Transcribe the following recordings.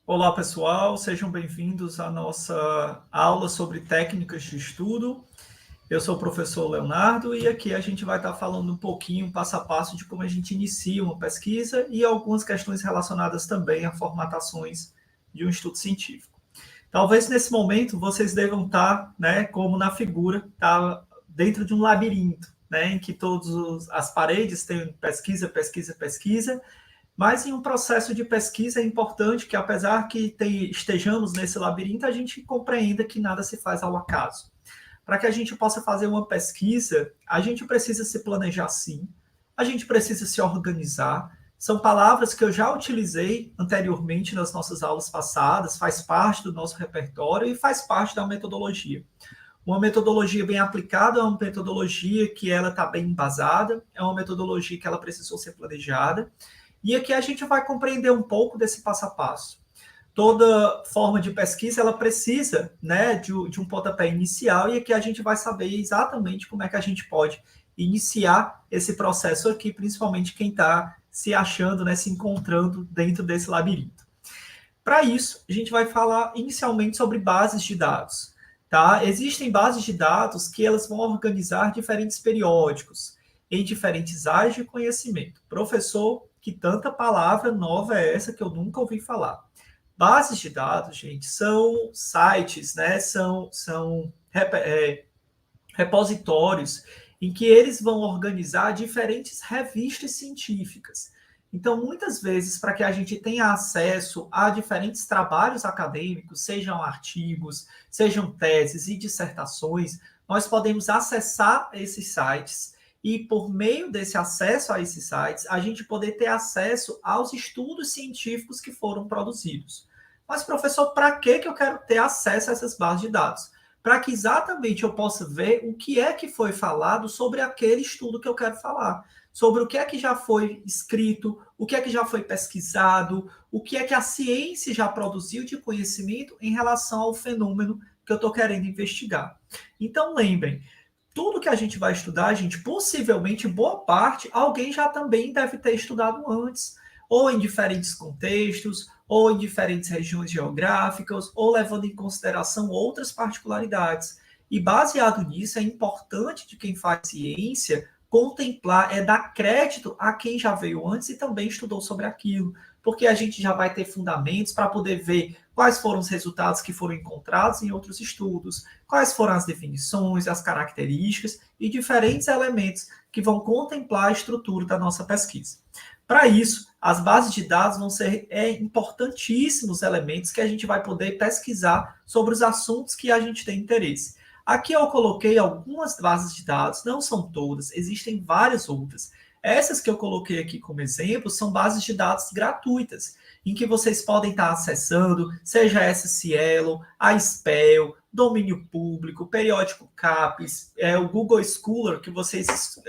Olá, pessoal, sejam bem-vindos à nossa aula sobre técnicas de estudo. Eu sou o professor Leonardo e aqui a gente vai estar falando um pouquinho, passo a passo, de como a gente inicia uma pesquisa e algumas questões relacionadas também a formatações de um estudo científico. Talvez nesse momento vocês devam estar, como na figura, dentro de um labirinto, em que todas as paredes têm pesquisa, pesquisa, pesquisa. Mas em um processo de pesquisa é importante que, apesar que estejamos nesse labirinto, a gente compreenda que nada se faz ao acaso. Para que a gente possa fazer uma pesquisa, a gente precisa se planejar sim, a gente precisa se organizar. São palavras que eu já utilizei anteriormente nas nossas aulas passadas, faz parte do nosso repertório e faz parte da metodologia. Uma metodologia bem aplicada é uma metodologia que ela está bem embasada, é uma metodologia que ela precisou ser planejada, e aqui a gente vai compreender um pouco desse passo a passo. Toda forma de pesquisa ela precisa, de um pontapé inicial, e aqui a gente vai saber exatamente como é que a gente pode iniciar esse processo aqui, principalmente quem está se achando, se encontrando dentro desse labirinto. Para isso, a gente vai falar inicialmente sobre bases de dados. Tá? Existem bases de dados que elas vão organizar diferentes periódicos em diferentes áreas de conhecimento. Professor, que tanta palavra nova é essa que eu nunca ouvi falar? Bases de dados, gente, são sites, são repositórios em que eles vão organizar diferentes revistas científicas. Então, muitas vezes, para que a gente tenha acesso a diferentes trabalhos acadêmicos, sejam artigos, sejam teses e dissertações, nós podemos acessar esses sites e, por meio desse acesso a esses sites, a gente poder ter acesso aos estudos científicos que foram produzidos. Mas, professor, para que eu quero ter acesso a essas bases de dados? Para que exatamente eu possa ver o que é que foi falado sobre aquele estudo que eu quero falar, sobre o que é que já foi escrito, o que é que já foi pesquisado, o que é que a ciência já produziu de conhecimento em relação ao fenômeno que eu estou querendo investigar. Então, lembrem, tudo que a gente vai estudar, gente, possivelmente, boa parte, alguém já também deve ter estudado antes, ou em diferentes contextos, ou em diferentes regiões geográficas, ou levando em consideração outras particularidades. E baseado nisso, é importante de quem faz ciência contemplar, dar crédito a quem já veio antes e também estudou sobre aquilo, porque a gente já vai ter fundamentos para poder ver quais foram os resultados que foram encontrados em outros estudos, quais foram as definições, as características e diferentes elementos que vão contemplar a estrutura da nossa pesquisa. Para isso, as bases de dados vão ser importantíssimos elementos que a gente vai poder pesquisar sobre os assuntos que a gente tem interesse. Aqui eu coloquei algumas bases de dados, não são todas, existem várias outras. Essas que eu coloquei aqui como exemplo são bases de dados gratuitas, em que vocês podem estar acessando, seja essa Cielo, a Spell, domínio público, periódico CAPES, o Google Scholar, que vocês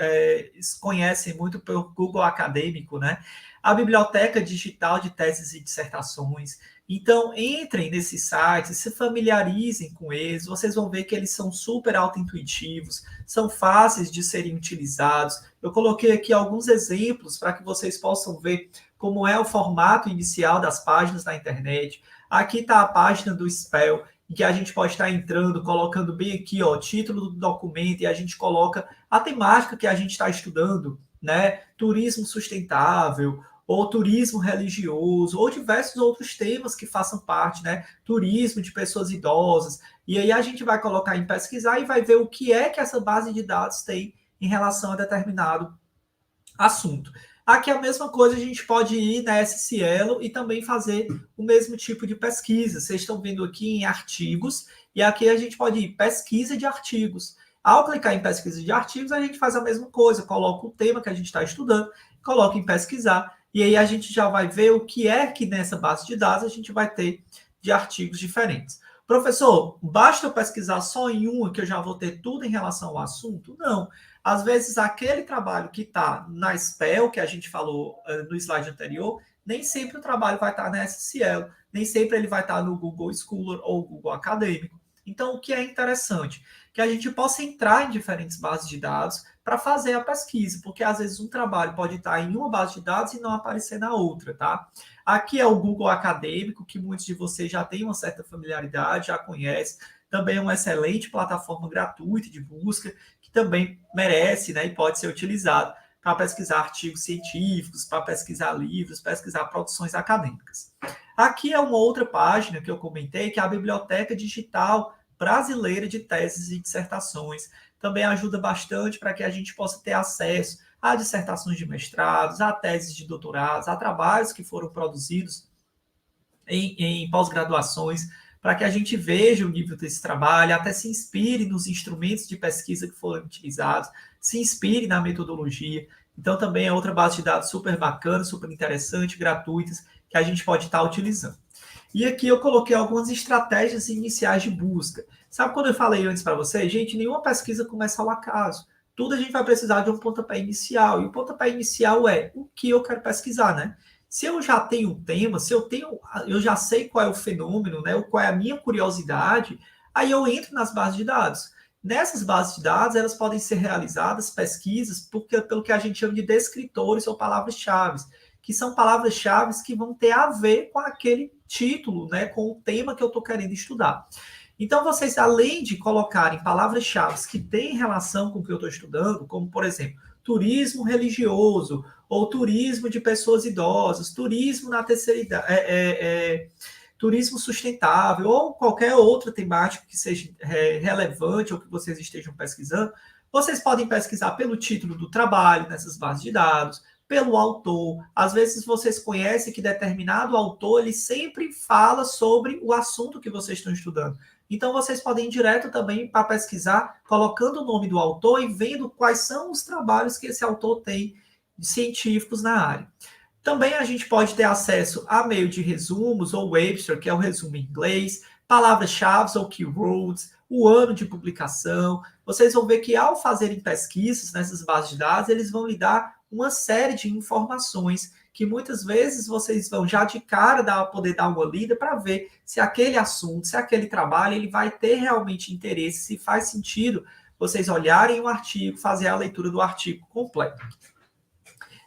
conhecem muito pelo Google Acadêmico, né? A Biblioteca Digital de Teses e Dissertações. Então, entrem nesses sites, se familiarizem com eles, vocês vão ver que eles são super auto-intuitivos, são fáceis de serem utilizados. Eu coloquei aqui alguns exemplos para que vocês possam ver como é o formato inicial das páginas da internet. Aqui está a página do Spell, em que a gente pode estar entrando, colocando bem aqui, ó, o título do documento, e a gente coloca a temática que a gente está estudando, né? Turismo sustentável, ou turismo religioso, ou diversos outros temas que façam parte, né? Turismo de pessoas idosas. E aí a gente vai colocar em pesquisar e vai ver o que é que essa base de dados tem em relação a determinado assunto. Aqui a mesma coisa, a gente pode ir na SCielo e também fazer o mesmo tipo de pesquisa. Vocês estão vendo aqui em artigos, e aqui a gente pode ir pesquisa de artigos. Ao clicar em pesquisa de artigos, a gente faz a mesma coisa, coloca o tema que a gente está estudando, coloca em pesquisar, e aí a gente já vai ver o que é que nessa base de dados a gente vai ter de artigos diferentes. Professor, basta eu pesquisar só em uma que eu já vou ter tudo em relação ao assunto? Não. Às vezes, aquele trabalho que está na SPEL, que a gente falou no slide anterior, nem sempre o trabalho vai estar na SCielo, nem sempre ele vai estar no Google Scholar ou Google Acadêmico. Então, o que é interessante? Que a gente possa entrar em diferentes bases de dados para fazer a pesquisa, porque às vezes um trabalho pode estar em uma base de dados e não aparecer na outra, tá? Aqui é o Google Acadêmico, que muitos de vocês já têm uma certa familiaridade, já conhecem. Também é uma excelente plataforma gratuita de busca, que também merece, né, e pode ser utilizado para pesquisar artigos científicos, para pesquisar livros, pesquisar produções acadêmicas. Aqui é uma outra página que eu comentei, que é a Biblioteca Digital Brasileira de Teses e Dissertações. Também ajuda bastante para que a gente possa ter acesso a dissertações de mestrados, a teses de doutorados, a trabalhos que foram produzidos em pós-graduações, para que a gente veja o nível desse trabalho, até se inspire nos instrumentos de pesquisa que foram utilizados, se inspire na metodologia. Então, também é outra base de dados super bacana, super interessante, gratuitas, que a gente pode estar utilizando. E aqui eu coloquei algumas estratégias iniciais de busca. Sabe quando eu falei antes para vocês? Gente, nenhuma pesquisa começa ao acaso. Tudo a gente vai precisar de um pontapé inicial. E o pontapé inicial é o que eu quero pesquisar, né? Se eu já tenho um tema, eu já sei qual é o fenômeno, né? Qual é a minha curiosidade, aí eu entro nas bases de dados. Nessas bases de dados, elas podem ser realizadas pesquisas pelo que a gente chama de descritores ou palavras-chave, que são palavras-chave que vão ter a ver com aquele título, né? Com o tema que eu estou querendo estudar. Então, vocês, além de colocarem palavras-chave que têm relação com o que eu estou estudando, como, por exemplo, turismo religioso, ou turismo de pessoas idosas, turismo na terceira idade, turismo sustentável, ou qualquer outra temática que seja relevante ou que vocês estejam pesquisando, vocês podem pesquisar pelo título do trabalho nessas bases de dados, pelo autor. Às vezes vocês conhecem que determinado autor ele sempre fala sobre o assunto que vocês estão estudando. Então vocês podem ir direto também para pesquisar, colocando o nome do autor e vendo quais são os trabalhos que esse autor tem científicos na área. Também a gente pode ter acesso a meio de resumos, ou Webster, que é o resumo em inglês, palavras-chave ou keywords, o ano de publicação. Vocês vão ver que ao fazerem pesquisas nessas bases de dados, eles vão lhe dar uma série de informações que muitas vezes vocês vão já de cara poder dar uma lida para ver se aquele assunto, se aquele trabalho, ele vai ter realmente interesse, se faz sentido vocês olharem o artigo, fazer a leitura do artigo completo.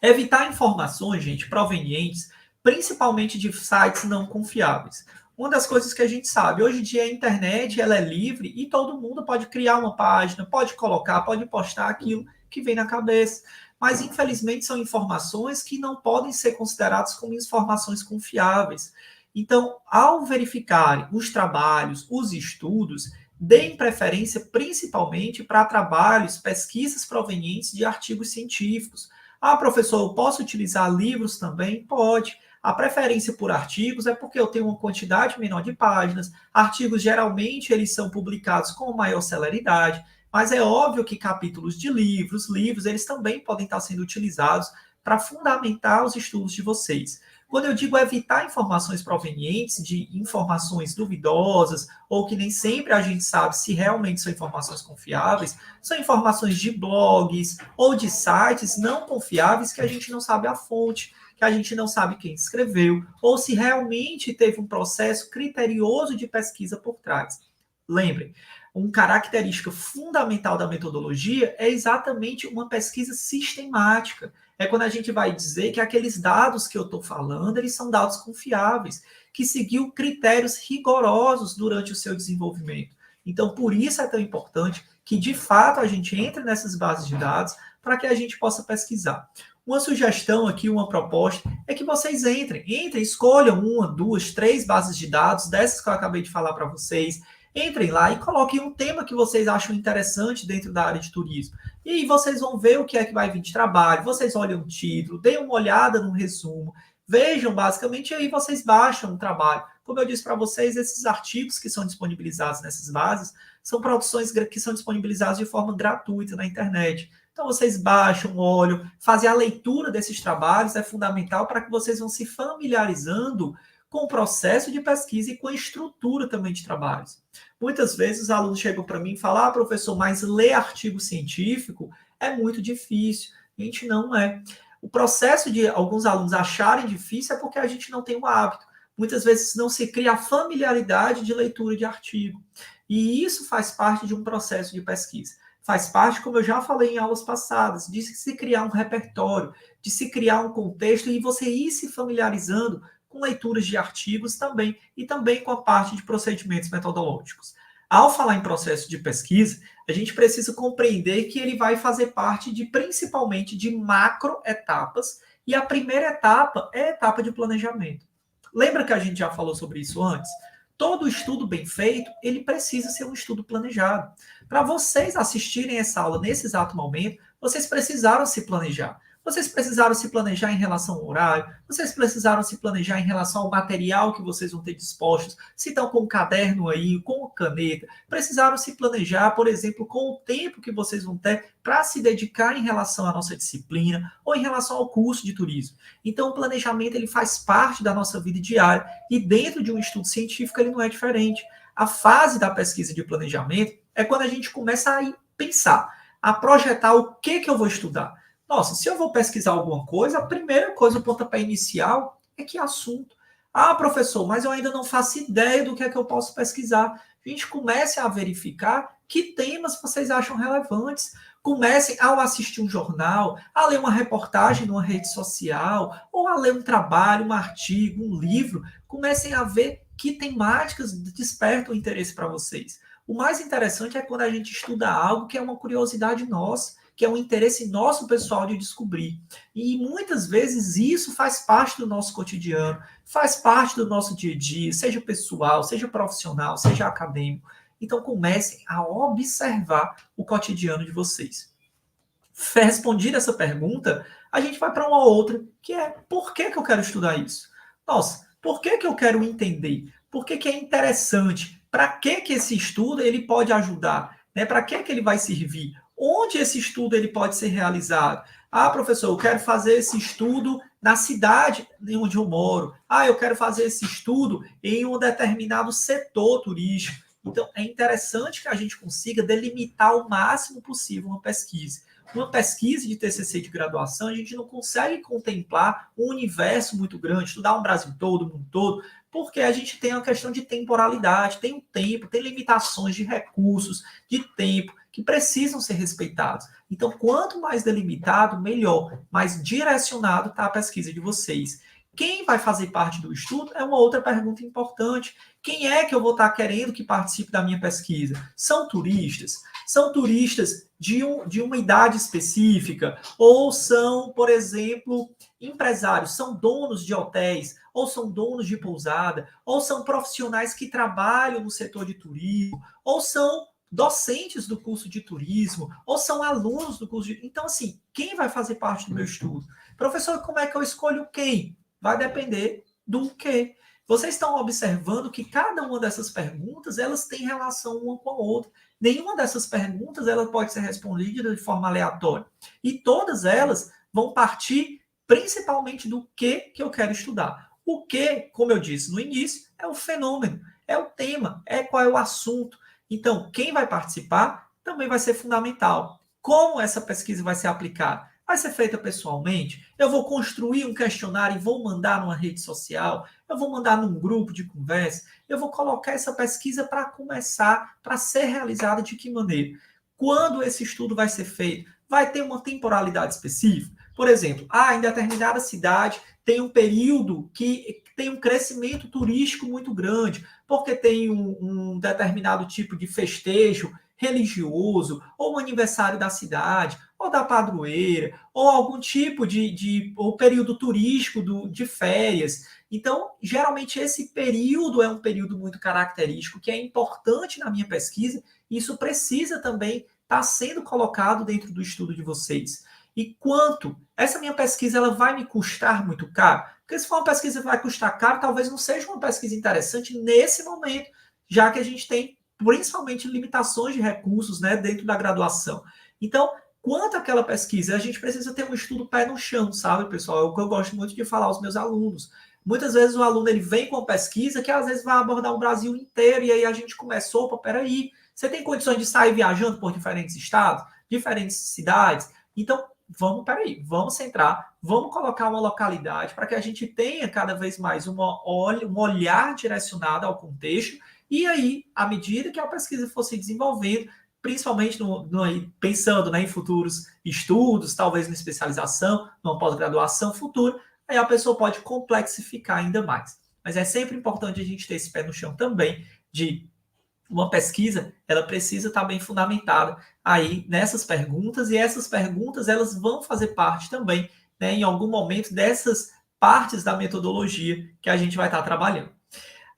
Evitar informações, gente, provenientes, principalmente de sites não confiáveis. Uma das coisas que a gente sabe, hoje em dia a internet ela é livre e todo mundo pode criar uma página, pode colocar, pode postar aquilo que vem na cabeça. Mas, infelizmente, são informações que não podem ser consideradas como informações confiáveis. Então, ao verificarem os trabalhos, os estudos, deem preferência principalmente para trabalhos, pesquisas provenientes de artigos científicos. Ah, professor, eu posso utilizar livros também? Pode. A preferência por artigos é porque eu tenho uma quantidade menor de páginas. Artigos, geralmente, eles são publicados com maior celeridade. Mas é óbvio que capítulos de livros, eles também podem estar sendo utilizados para fundamentar os estudos de vocês. Quando eu digo evitar informações provenientes de informações duvidosas, ou que nem sempre a gente sabe se realmente são informações confiáveis, são informações de blogs ou de sites não confiáveis que a gente não sabe a fonte, que a gente não sabe quem escreveu, ou se realmente teve um processo criterioso de pesquisa por trás. Lembrem, uma característica fundamental da metodologia é exatamente uma pesquisa sistemática. É quando a gente vai dizer que aqueles dados que eu estou falando, eles são dados confiáveis, que seguiu critérios rigorosos durante o seu desenvolvimento. Então, por isso é tão importante que, de fato, a gente entre nessas bases de dados para que a gente possa pesquisar. Uma sugestão aqui, uma proposta, é que vocês entrem, escolham uma, duas, três bases de dados, dessas que eu acabei de falar para vocês. Entrem lá e coloquem um tema que vocês acham interessante dentro da área de turismo. E aí vocês vão ver o que é que vai vir de trabalho, vocês olham o título, deem uma olhada no resumo, vejam basicamente, e aí vocês baixam o trabalho. Como eu disse para vocês, esses artigos que são disponibilizados nessas bases são produções que são disponibilizadas de forma gratuita na internet. Então vocês baixam, olham, fazer a leitura desses trabalhos é fundamental para que vocês vão se familiarizando com o processo de pesquisa e com a estrutura também de trabalhos. Muitas vezes os alunos chegam para mim e falam, professor, mas ler artigo científico é muito difícil. A gente não é. O processo de alguns alunos acharem difícil é porque a gente não tem o hábito. muitas vezes não se cria a familiaridade de leitura de artigo. E isso faz parte de um processo de pesquisa. Faz parte, como eu já falei em aulas passadas, de se criar um repertório, de se criar um contexto e você ir se familiarizando com leituras de artigos também, e também com a parte de procedimentos metodológicos. Ao falar em processo de pesquisa, a gente precisa compreender que ele vai fazer parte de, principalmente, de macro etapas, e a primeira etapa é a etapa de planejamento. Lembra que a gente já falou sobre isso antes? Todo estudo bem feito, ele precisa ser um estudo planejado. Para vocês assistirem essa aula nesse exato momento, vocês precisaram se planejar. Vocês precisaram se planejar em relação ao horário, vocês precisaram se planejar em relação ao material que vocês vão ter dispostos, se estão com um caderno aí, com caneta, precisaram se planejar, por exemplo, com o tempo que vocês vão ter para se dedicar em relação à nossa disciplina ou em relação ao curso de turismo. Então, o planejamento ele faz parte da nossa vida diária e dentro de um estudo científico ele não é diferente. A fase da pesquisa de planejamento é quando a gente começa a pensar, a projetar o que eu vou estudar. Nossa, se eu vou pesquisar alguma coisa, a primeira coisa, o pontapé inicial, é que assunto. Ah, professor, mas eu ainda não faço ideia do que é que eu posso pesquisar. A gente comece a verificar que temas vocês acham relevantes. Comecem ao assistir um jornal, a ler uma reportagem numa rede social, ou a ler um trabalho, um artigo, um livro. Comecem a ver que temáticas despertam interesse para vocês. O mais interessante é quando a gente estuda algo que é uma curiosidade nossa, que é um interesse nosso pessoal de descobrir. E muitas vezes isso faz parte do nosso cotidiano, faz parte do nosso dia a dia, seja pessoal, seja profissional, seja acadêmico. Então comecem a observar o cotidiano de vocês. Respondida essa pergunta, a gente vai para uma outra, que é por que eu quero estudar isso? Nossa, por que eu quero entender? Por que é interessante? Para que esse estudo ele pode ajudar? Né? Para que ele vai servir? Onde esse estudo ele pode ser realizado? Ah, professor, eu quero fazer esse estudo na cidade onde eu moro. Ah, eu quero fazer esse estudo em um determinado setor turístico. Então, é interessante que a gente consiga delimitar o máximo possível uma pesquisa. Uma pesquisa de TCC de graduação, a gente não consegue contemplar um universo muito grande, estudar um Brasil todo, o mundo todo, porque a gente tem uma questão de temporalidade, tem um tempo, tem limitações de recursos, de tempo, que precisam ser respeitados. Então, quanto mais delimitado, melhor, mais direcionado está a pesquisa de vocês. Quem vai fazer parte do estudo é uma outra pergunta importante. Quem é que eu vou estar querendo que participe da minha pesquisa? São turistas? São turistas de uma idade específica? Ou são, por exemplo, empresários? São donos de hotéis? Ou são donos de pousada? Ou são profissionais que trabalham no setor de turismo? Ou são docentes do curso de turismo, ou são alunos do curso de... Então, assim, quem vai fazer parte do meu estudo? Professor, como é que eu escolho quem? Vai depender do quê? Vocês estão observando que cada uma dessas perguntas, elas têm relação uma com a outra. Nenhuma dessas perguntas, ela pode ser respondida de forma aleatória. E todas elas vão partir principalmente do que eu quero estudar. O que, como eu disse no início, é o fenômeno, é o tema, é qual é o assunto. Então, quem vai participar também vai ser fundamental. Como essa pesquisa vai ser aplicada? Vai ser feita pessoalmente? Eu vou construir um questionário e vou mandar numa rede social? Eu vou mandar num grupo de conversa? Eu vou colocar essa pesquisa para começar, para ser realizada de que maneira? Quando esse estudo vai ser feito? Vai ter uma temporalidade específica? Por exemplo, em determinada cidade tem um período que tem um crescimento turístico muito grande, porque tem um determinado tipo de festejo religioso, ou um aniversário da cidade, ou da padroeira, ou algum tipo ou período turístico de férias. Então, geralmente, esse período é um período muito característico, que é importante na minha pesquisa, e isso precisa também estar sendo colocado dentro do estudo de vocês. E quanto? Essa minha pesquisa ela vai me custar muito caro? Porque se for uma pesquisa que vai custar caro, talvez não seja uma pesquisa interessante nesse momento, já que a gente tem principalmente limitações de recursos, né, dentro da graduação. Então, quanto àquela pesquisa, a gente precisa ter um estudo pé no chão, sabe, pessoal? É o que eu gosto muito de falar aos meus alunos. Muitas vezes o aluno ele vem com uma pesquisa que às vezes vai abordar o Brasil inteiro e aí a gente começa, opa, peraí, você tem condições de sair viajando por diferentes estados, diferentes cidades? Então, vamos centrar, vamos colocar uma localidade para que a gente tenha cada vez mais um olhar direcionado ao contexto, e aí, à medida que a pesquisa for se desenvolvendo, principalmente pensando, né, em futuros estudos, talvez na especialização, numa pós-graduação futura, aí a pessoa pode complexificar ainda mais. Mas é sempre importante a gente ter esse pé no chão também, de uma pesquisa, ela precisa estar bem fundamentada aí nessas perguntas, e essas perguntas elas vão fazer parte também, né, em algum momento, dessas partes da metodologia que a gente vai estar trabalhando.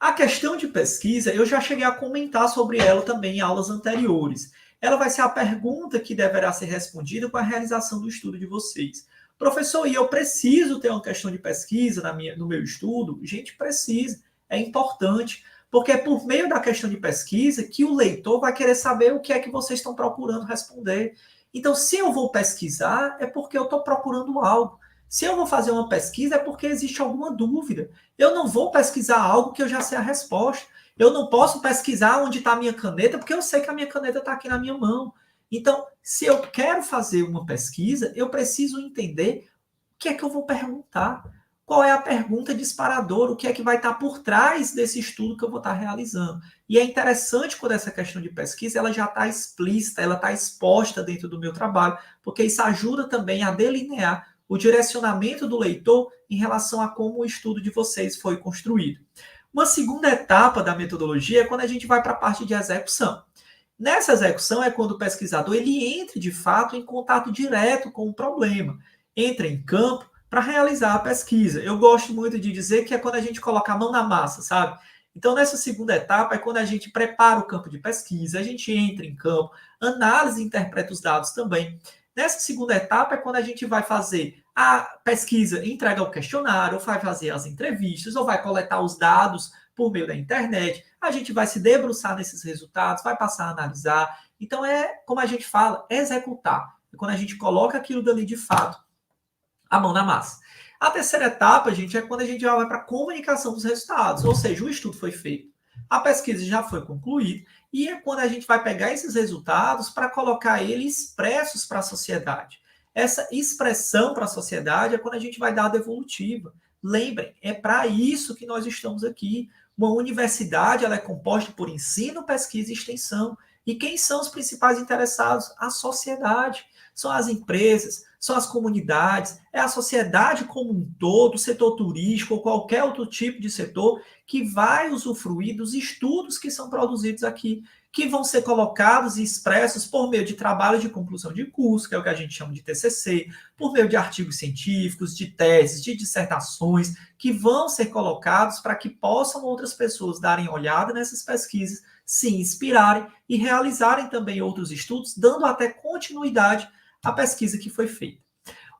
A questão de pesquisa, eu já cheguei a comentar sobre ela também em aulas anteriores. Ela vai ser a pergunta que deverá ser respondida com a realização do estudo de vocês. Professor, e eu preciso ter uma questão de pesquisa no meu estudo? Gente, precisa, é importante, porque é por meio da questão de pesquisa que o leitor vai querer saber o que é que vocês estão procurando responder. Então, se eu vou pesquisar, é porque eu estou procurando algo. Se eu vou fazer uma pesquisa, é porque existe alguma dúvida. Eu não vou pesquisar algo que eu já sei a resposta. Eu não posso pesquisar onde está a minha caneta, porque eu sei que a minha caneta está aqui na minha mão. Então, se eu quero fazer uma pesquisa, eu preciso entender o que é que eu vou perguntar. Qual é a pergunta disparadora? O que é que vai estar por trás desse estudo que eu vou estar realizando? E é interessante quando essa questão de pesquisa ela já está explícita, ela está exposta dentro do meu trabalho, porque isso ajuda também a delinear o direcionamento do leitor em relação a como o estudo de vocês foi construído. Uma segunda etapa da metodologia é quando a gente vai para a parte de execução. Nessa execução é quando o pesquisador ele entra de fato em contato direto com o problema, entra em campo para realizar a pesquisa. Eu gosto muito de dizer que é quando a gente coloca a mão na massa, sabe? Então, nessa segunda etapa é quando a gente prepara o campo de pesquisa, a gente entra em campo, analisa e interpreta os dados também. Nessa segunda etapa é quando a gente vai fazer a pesquisa, entrega o questionário, ou vai fazer as entrevistas, ou vai coletar os dados por meio da internet. A gente vai se debruçar nesses resultados, vai passar a analisar. Então, é como a gente fala, executar. É quando a gente coloca aquilo dali de fato, a mão na massa. A terceira etapa, gente, é quando a gente já vai para a comunicação dos resultados. Ou seja, o estudo foi feito, a pesquisa já foi concluída, e é quando a gente vai pegar esses resultados para colocar eles expressos para a sociedade. Essa expressão para a sociedade é quando a gente vai dar a devolutiva. Lembrem, é para isso que nós estamos aqui. Uma universidade ela é composta por ensino, pesquisa e extensão. E quem são os principais interessados? A sociedade. São as empresas, são as comunidades, é a sociedade como um todo, o setor turístico ou qualquer outro tipo de setor que vai usufruir dos estudos que são produzidos aqui, que vão ser colocados e expressos por meio de trabalhos de conclusão de curso, que é o que a gente chama de TCC, por meio de artigos científicos, de teses, de dissertações, que vão ser colocados para que possam outras pessoas darem olhada nessas pesquisas, se inspirarem e realizarem também outros estudos, dando até continuidade à pesquisa que foi feita.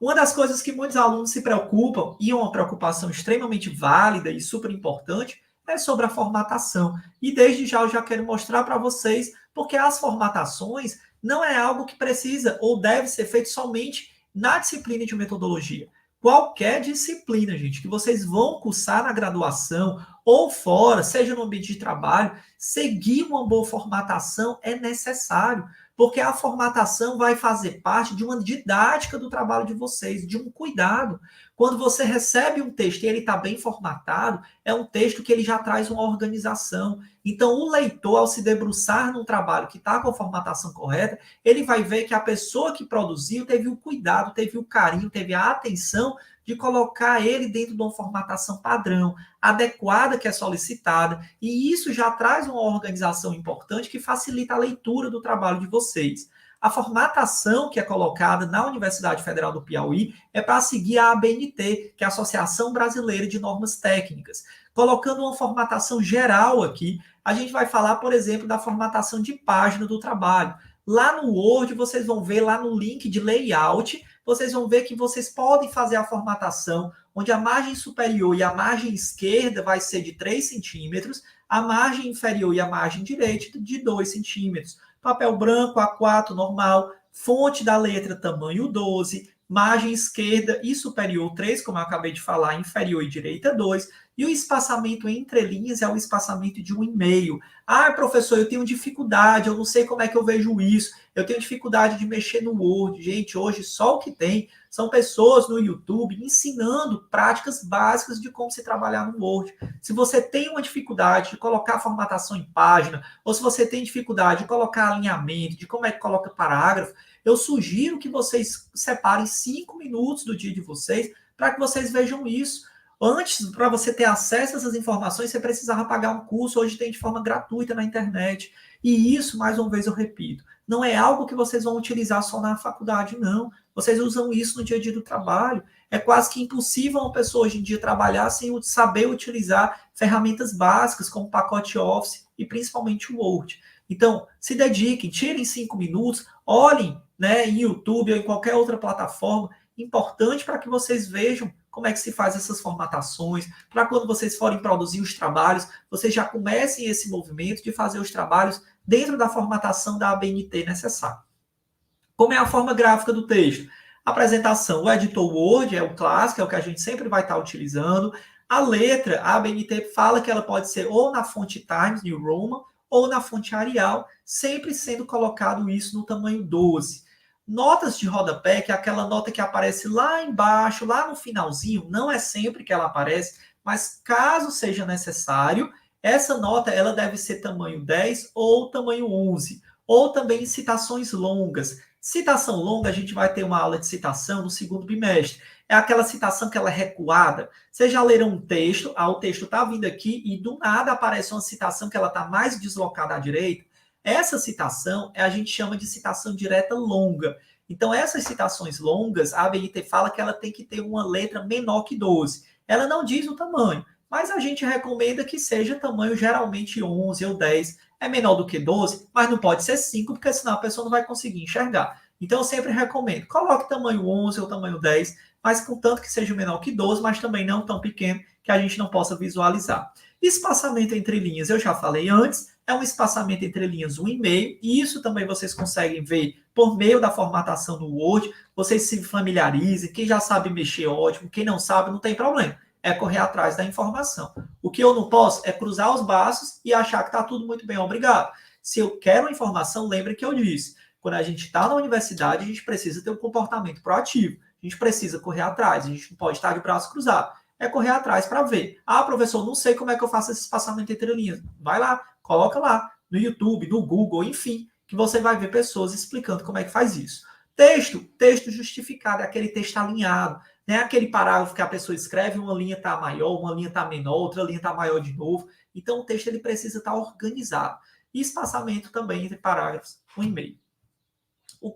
Uma das coisas que muitos alunos se preocupam, e é uma preocupação extremamente válida e super importante, é sobre a formatação. E desde já eu já quero mostrar para vocês, porque as formatações não é algo que precisa ou deve ser feito somente na disciplina de metodologia. Qualquer disciplina, gente, que vocês vão cursar na graduação ou fora, seja no ambiente de trabalho, seguir uma boa formatação é necessário, porque a formatação vai fazer parte de uma didática do trabalho de vocês, de um cuidado. Quando você recebe um texto e ele está bem formatado, é um texto que ele já traz uma organização. Então, o leitor, ao se debruçar num trabalho que está com a formatação correta, ele vai ver que a pessoa que produziu teve o cuidado, teve o carinho, teve a atenção de colocar ele dentro de uma formatação padrão, adequada que é solicitada, e isso já traz uma organização importante que facilita a leitura do trabalho de vocês. A formatação que é colocada na Universidade Federal do Piauí é para seguir a ABNT, que é a Associação Brasileira de Normas Técnicas. Colocando uma formatação geral aqui, a gente vai falar, por exemplo, da formatação de página do trabalho. Lá no Word, vocês vão ver lá no link de layout, vocês vão ver que vocês podem fazer a formatação, onde a margem superior e a margem esquerda vai ser de 3 centímetros, a margem inferior e a margem direita de 2 centímetros. Papel branco, A4 normal, fonte da letra tamanho 12, margem esquerda e superior 3, como eu acabei de falar, inferior e direita 2, E o espaçamento entre linhas é o espaçamento de um e-mail. Ah, professor, eu tenho dificuldade, eu não sei como é que eu vejo isso, eu tenho dificuldade de mexer no Word. Gente, hoje só o que tem são pessoas no YouTube ensinando práticas básicas de como se trabalhar no Word. Se você tem uma dificuldade de colocar formatação em página, ou se você tem dificuldade de colocar alinhamento, de como é que coloca parágrafo, eu sugiro que vocês separem 5 minutos do dia de vocês para que vocês vejam isso. Antes, para você ter acesso a essas informações, você precisava pagar um curso, hoje tem de forma gratuita na internet. E isso, mais uma vez eu repito, não é algo que vocês vão utilizar só na faculdade, não. Vocês usam isso no dia a dia do trabalho. É quase que impossível uma pessoa hoje em dia trabalhar sem saber utilizar ferramentas básicas como o pacote Office e principalmente o Word. Então, se dediquem, tirem 5 minutos, olhem, né, em YouTube ou em qualquer outra plataforma, importante para que vocês vejam como é que se faz essas formatações, para quando vocês forem produzir os trabalhos, vocês já comecem esse movimento de fazer os trabalhos dentro da formatação da ABNT necessária. Como é a forma gráfica do texto? Apresentação, o editor Word é o clássico, é o que a gente sempre vai estar utilizando. A letra, a ABNT fala que ela pode ser ou na fonte Times New Roman ou na fonte Arial, sempre sendo colocado isso no tamanho 12. Notas de rodapé, que é aquela nota que aparece lá embaixo, lá no finalzinho, não é sempre que ela aparece, mas caso seja necessário, essa nota ela deve ser tamanho 10 ou tamanho 11, ou também citações longas. Citação longa, a gente vai ter uma aula de citação no segundo bimestre. É aquela citação que ela é recuada. Vocês já leram um texto, o texto está vindo aqui e do nada aparece uma citação que ela está mais deslocada à direita. Essa citação a gente chama de citação direta longa. Então, essas citações longas, a ABNT fala que ela tem que ter uma letra menor que 12. Ela não diz o tamanho, mas a gente recomenda que seja tamanho geralmente 11 ou 10. É menor do que 12, mas não pode ser 5, porque senão a pessoa não vai conseguir enxergar. Então, eu sempre recomendo, coloque tamanho 11 ou tamanho 10, mas contanto que seja menor que 12, mas também não tão pequeno que a gente não possa visualizar. Espaçamento entre linhas, eu já falei antes, é um espaçamento entre linhas 1,5, e isso também vocês conseguem ver por meio da formatação no Word. Vocês se familiarizem, quem já sabe mexer, ótimo, quem não sabe, não tem problema. É correr atrás da informação. O que eu não posso é cruzar os braços e achar que está tudo muito bem, obrigado. Se eu quero informação, lembre que eu disse. Quando a gente está na universidade, a gente precisa ter um comportamento proativo. A gente precisa correr atrás, a gente não pode estar de braço cruzado. É correr atrás para ver. Ah, professor, não sei como é que eu faço esse espaçamento entre linhas. Vai lá, coloca lá, no YouTube, no Google, enfim, que você vai ver pessoas explicando como é que faz isso. Texto justificado, é aquele texto alinhado. Não é aquele parágrafo que a pessoa escreve, uma linha está maior, uma linha está menor, outra linha está maior de novo. Então, o texto ele precisa estar organizado. E espaçamento também entre parágrafos, 1,5.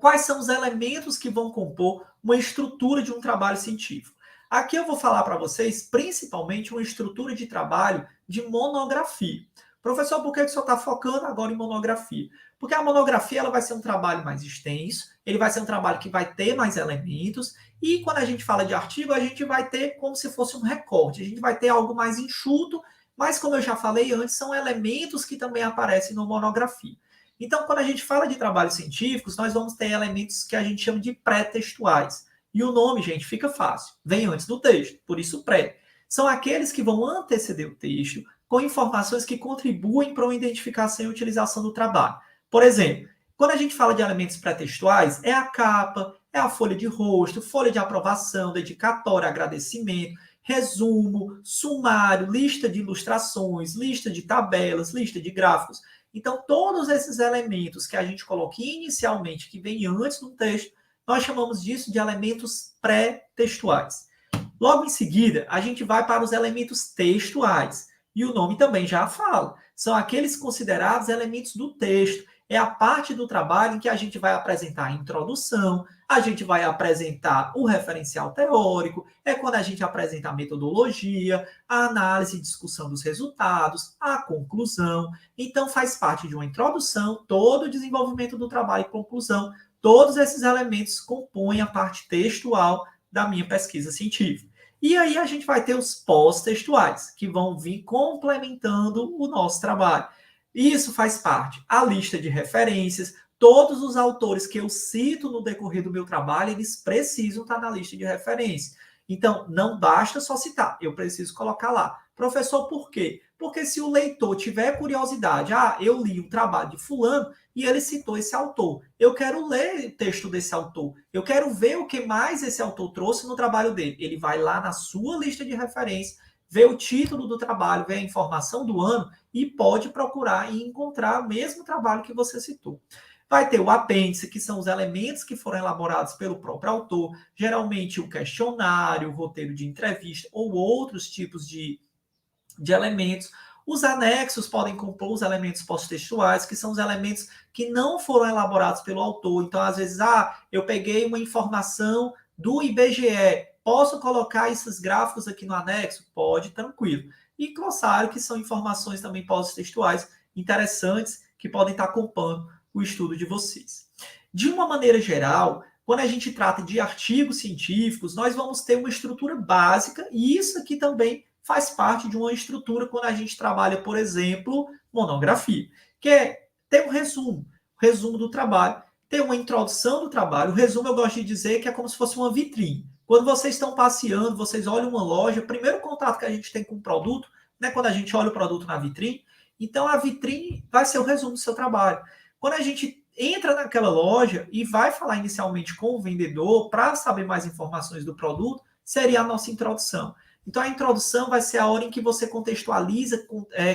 Quais são os elementos que vão compor uma estrutura de um trabalho científico? Aqui eu vou falar para vocês, principalmente, uma estrutura de trabalho de monografia. Professor, por que o senhor está focando agora em monografia? Porque a monografia ela vai ser um trabalho mais extenso, ele vai ser um trabalho que vai ter mais elementos, e quando a gente fala de artigo, a gente vai ter como se fosse um recorte, a gente vai ter algo mais enxuto, mas como eu já falei antes, são elementos que também aparecem na monografia. Então, quando a gente fala de trabalhos científicos, nós vamos ter elementos que a gente chama de pré-textuais. E o nome, gente, fica fácil. Vem antes do texto, por isso pré. São aqueles que vão anteceder o texto com informações que contribuem para uma identificação e utilização do trabalho. Por exemplo, quando a gente fala de elementos pré-textuais, é a capa, é a folha de rosto, folha de aprovação, dedicatória, agradecimento, resumo, sumário, lista de ilustrações, lista de tabelas, lista de gráficos. Então, todos esses elementos que a gente coloca inicialmente, que vem antes do texto, nós chamamos disso de elementos pré-textuais. Logo em seguida, a gente vai para os elementos textuais. E o nome também já fala. São aqueles considerados elementos do texto. É a parte do trabalho em que a gente vai apresentar a introdução, a gente vai apresentar o referencial teórico, é quando a gente apresenta a metodologia, a análise e discussão dos resultados, a conclusão. Então, faz parte de uma introdução, todo o desenvolvimento do trabalho e conclusão. Todos esses elementos compõem a parte textual da minha pesquisa científica. E aí a gente vai ter os pós-textuais, que vão vir complementando o nosso trabalho. Isso faz parte. A lista de referências, todos os autores que eu cito no decorrer do meu trabalho, eles precisam estar na lista de referência. Então, não basta só citar, eu preciso colocar lá. Professor, por quê? Porque se o leitor tiver curiosidade, eu li um trabalho de fulano e ele citou esse autor. Eu quero ler o texto desse autor. Eu quero ver o que mais esse autor trouxe no trabalho dele. Ele vai lá na sua lista de referência, vê o título do trabalho, vê a informação do ano e pode procurar e encontrar o mesmo trabalho que você citou. Vai ter o apêndice, que são os elementos que foram elaborados pelo próprio autor, geralmente o questionário, o roteiro de entrevista ou outros tipos de elementos. Os anexos podem compor os elementos pós-textuais, que são os elementos que não foram elaborados pelo autor. Então, às vezes, eu peguei uma informação do IBGE, posso colocar esses gráficos aqui no anexo? Pode, tranquilo. E glossário, que são informações também pós-textuais interessantes, que podem estar acompanhando o estudo de vocês. De uma maneira geral, quando a gente trata de artigos científicos, nós vamos ter uma estrutura básica, e isso aqui também faz parte de uma estrutura quando a gente trabalha, por exemplo, monografia, que é ter um resumo do trabalho, ter uma introdução do trabalho. O resumo eu gosto de dizer que é como se fosse uma vitrine. Quando vocês estão passeando, vocês olham uma loja, o primeiro contato que a gente tem com o produto, né, quando a gente olha o produto na vitrine, então a vitrine vai ser o resumo do seu trabalho. Quando a gente entra naquela loja e vai falar inicialmente com o vendedor para saber mais informações do produto, seria a nossa introdução. Então, a introdução vai ser a hora em que você contextualiza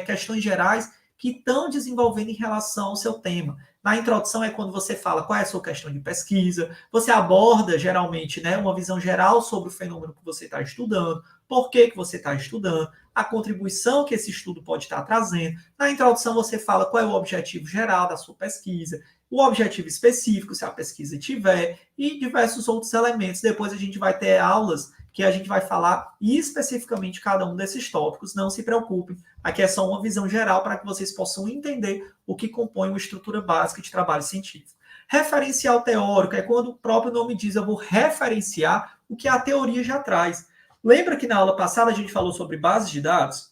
questões gerais que estão desenvolvendo em relação ao seu tema. Na introdução é quando você fala qual é a sua questão de pesquisa, você aborda, geralmente, né, uma visão geral sobre o fenômeno que você está estudando, por que você está estudando, a contribuição que esse estudo pode estar trazendo. Na introdução, você fala qual é o objetivo geral da sua pesquisa, o objetivo específico, se a pesquisa tiver, e diversos outros elementos. Depois a gente vai ter aulas que a gente vai falar especificamente cada um desses tópicos. Não se preocupem, aqui é só uma visão geral para que vocês possam entender o que compõe uma estrutura básica de trabalho científico. Referencial teórico é quando o próprio nome diz, eu vou referenciar o que a teoria já traz. Lembra que na aula passada a gente falou sobre bases de dados?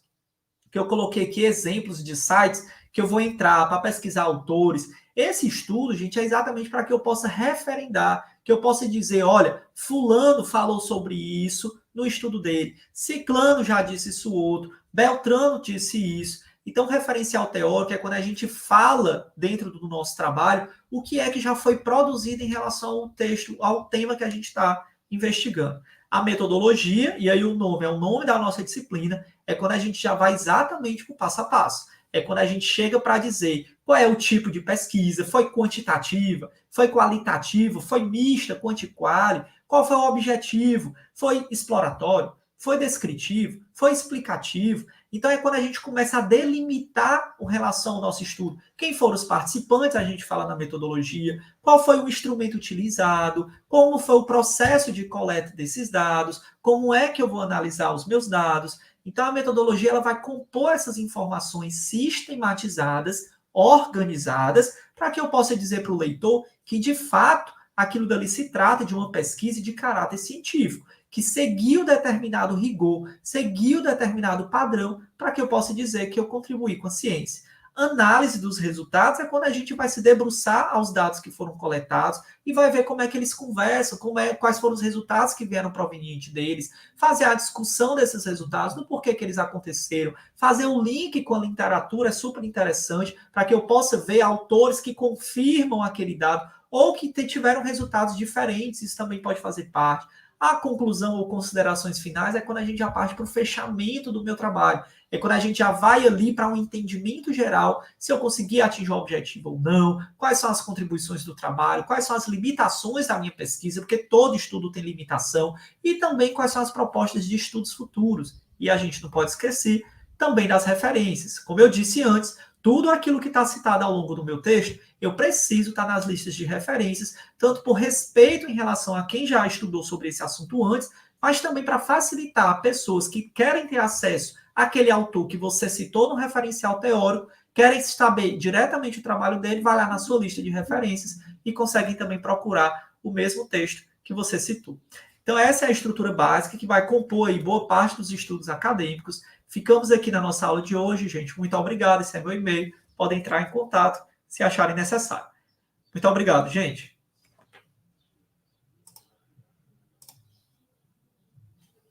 Que eu coloquei aqui exemplos de sites que eu vou entrar para pesquisar autores. Esse estudo, gente, é exatamente para que eu possa referendar, que eu possa dizer, olha, fulano falou sobre isso no estudo dele, ciclano já disse isso outro, Beltrano disse isso. Então, referencial teórico é quando a gente fala dentro do nosso trabalho o que é que já foi produzido em relação ao texto, ao tema que a gente está investigando. A metodologia, e aí o nome é o nome da nossa disciplina, é quando a gente já vai exatamente para o passo a passo. É quando a gente chega para dizer qual é o tipo de pesquisa, foi quantitativa, foi qualitativa, foi mista, quanti-quali, qual foi o objetivo, foi exploratório, foi descritivo, foi explicativo. Então é quando a gente começa a delimitar com relação ao nosso estudo. Quem foram os participantes, a gente fala na metodologia, qual foi o instrumento utilizado, como foi o processo de coleta desses dados, como é que eu vou analisar os meus dados. Então, a metodologia ela vai compor essas informações sistematizadas, organizadas, para que eu possa dizer para o leitor que, de fato, aquilo dali se trata de uma pesquisa de caráter científico, que seguiu determinado rigor, seguiu determinado padrão, para que eu possa dizer que eu contribuí com a ciência. Análise dos resultados é quando a gente vai se debruçar aos dados que foram coletados e vai ver como é que eles conversam, quais foram os resultados que vieram provenientes deles, fazer a discussão desses resultados, do porquê que eles aconteceram, fazer um link com a literatura é super interessante para que eu possa ver autores que confirmam aquele dado ou que tiveram resultados diferentes, isso também pode fazer parte. A conclusão ou considerações finais é quando a gente já parte para o fechamento do meu trabalho. É quando a gente já vai ali para um entendimento geral, se eu conseguir atingir o objetivo ou não, quais são as contribuições do trabalho, quais são as limitações da minha pesquisa, porque todo estudo tem limitação, e também quais são as propostas de estudos futuros. E a gente não pode esquecer também das referências. Como eu disse antes, tudo aquilo que está citado ao longo do meu texto, eu preciso estar nas listas de referências, tanto por respeito em relação a quem já estudou sobre esse assunto antes, mas também para facilitar pessoas que querem ter acesso àquele autor que você citou no referencial teórico, querem saber diretamente o trabalho dele, vai lá na sua lista de referências e conseguem também procurar o mesmo texto que você citou. Então, essa é a estrutura básica que vai compor aí boa parte dos estudos acadêmicos. Ficamos aqui na nossa aula de hoje, gente. Muito obrigado. Esse é meu e-mail. Podem entrar em contato se acharem necessário. Muito obrigado, gente.